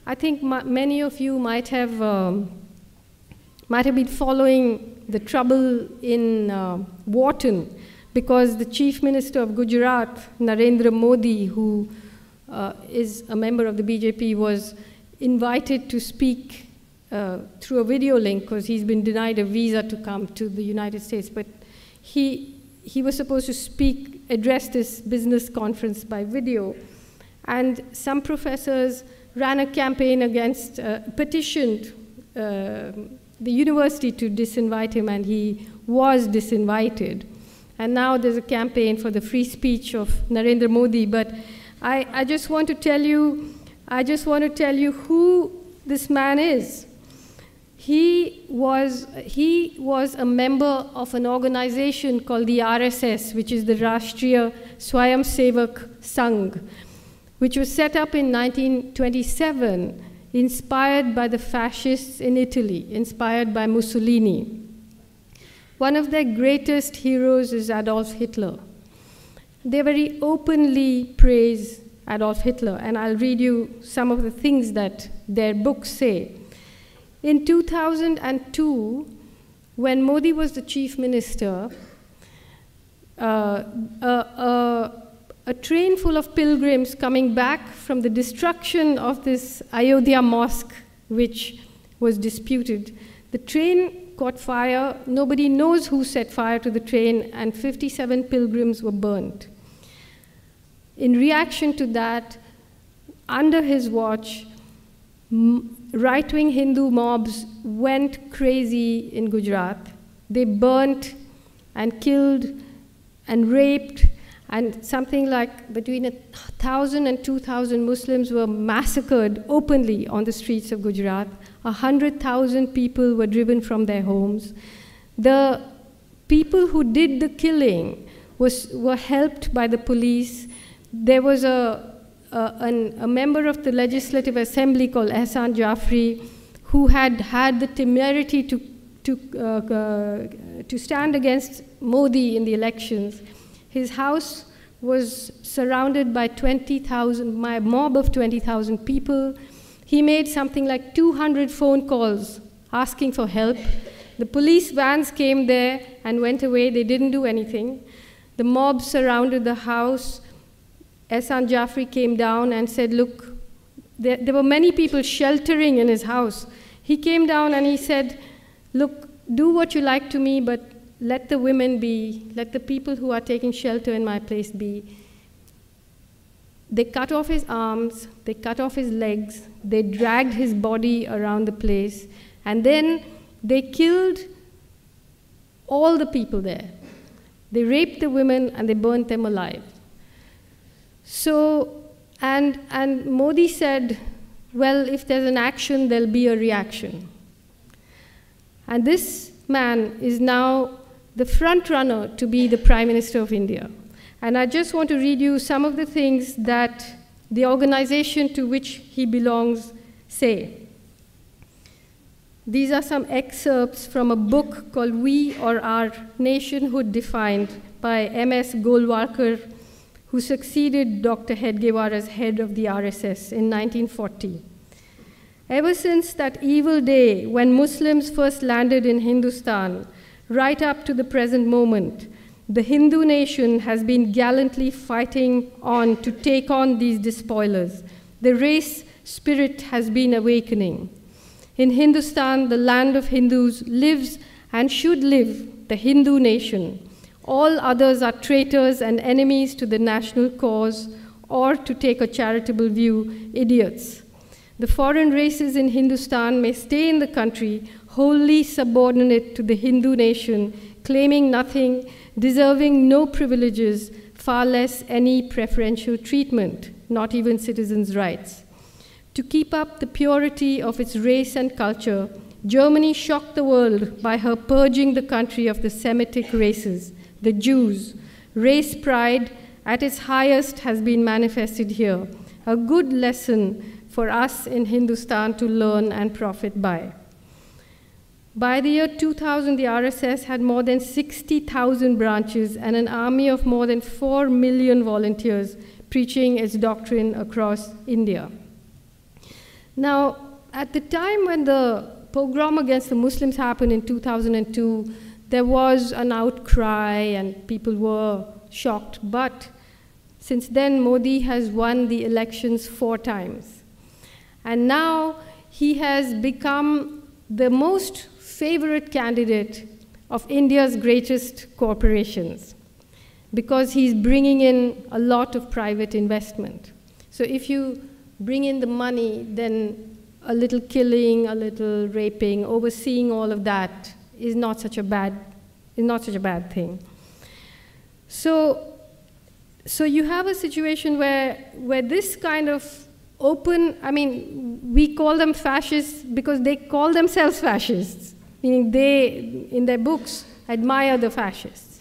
I think many of you might have been following the trouble in Wharton, because the Chief Minister of Gujarat, Narendra Modi, who is a member of the BJP, was invited to speak through a video link because he's been denied a visa to come to the United States. But he was supposed to address this business conference by video. And some professors ran a campaign against, petitioned the university to disinvite him, and he was disinvited. And now there's a campaign for the free speech of Narendra Modi. But I just want to tell you who this man is. He was a member of an organization called the RSS, which is the Rashtriya Swayamsevak Sangh, which was set up in 1927, inspired by the fascists in Italy, inspired by Mussolini. One of their greatest heroes is Adolf Hitler. They very openly praise Adolf Hitler, and I'll read you some of the things that their books say. In 2002, when Modi was the chief minister, a train full of pilgrims coming back from the destruction of this Ayodhya mosque, which was disputed, the train caught fire. Nobody knows who set fire to the train, and 57 pilgrims were burnt. In reaction to that, under his watch, right-wing Hindu mobs went crazy in Gujarat. They burnt and killed and raped, and something like between 1,000 and 2,000 Muslims were massacred openly on the streets of Gujarat. 100,000 people were driven from their homes. The people who did the killing were helped by the police. There was a member of the Legislative Assembly called Ehsan Jafri, who had the temerity to stand against Modi in the elections. His house was surrounded by a mob of 20,000 people. He made something like 200 phone calls asking for help. The police vans came there and went away. They didn't do anything. The mob surrounded the house. Ehsan Jafri came down and said, look, there were many people sheltering in his house. He came down and he said, look, do what you like to me, but let the women be, let the people who are taking shelter in my place be. They cut off his arms, they cut off his legs, they dragged his body around the place, and then they killed all the people there. They raped the women and they burnt them alive. So, and Modi said, well, if there's an action, there'll be a reaction. And this man is now the front runner to be the Prime Minister of India. And I just want to read you some of the things that the organization to which he belongs say. These are some excerpts from a book called We or Our Nationhood Defined by M.S. Golwalkar, who succeeded Dr. Hedgewar as head of the RSS in 1940. Ever since that evil day when Muslims first landed in Hindustan, right up to the present moment, the Hindu nation has been gallantly fighting on to take on these despoilers. The race spirit has been awakening. In Hindustan, the land of Hindus, lives and should live the Hindu nation. All others are traitors and enemies to the national cause, or, to take a charitable view, idiots. The foreign races in Hindustan may stay in the country, wholly subordinate to the Hindu nation, claiming nothing, deserving no privileges, far less any preferential treatment, not even citizens' rights. To keep up the purity of its race and culture, Germany shocked the world by her purging the country of the Semitic races, the Jews. Race pride at its highest has been manifested here, a good lesson for us in Hindustan to learn and profit by. By the year 2000, the RSS had more than 60,000 branches and an army of more than 4 million volunteers preaching its doctrine across India. Now, at the time when the pogrom against the Muslims happened in 2002, there was an outcry and people were shocked. But since then, Modi has won the elections 4 times. And now he has become the most favorite candidate of India's greatest corporations because he's bringing in a lot of private investment. So if you bring in the money, then a little killing, a little raping, overseeing all of that is not such a bad thing. So you have a situation where this kind of open, I mean, we call them fascists because they call themselves fascists, meaning they, in their books, admire the fascists.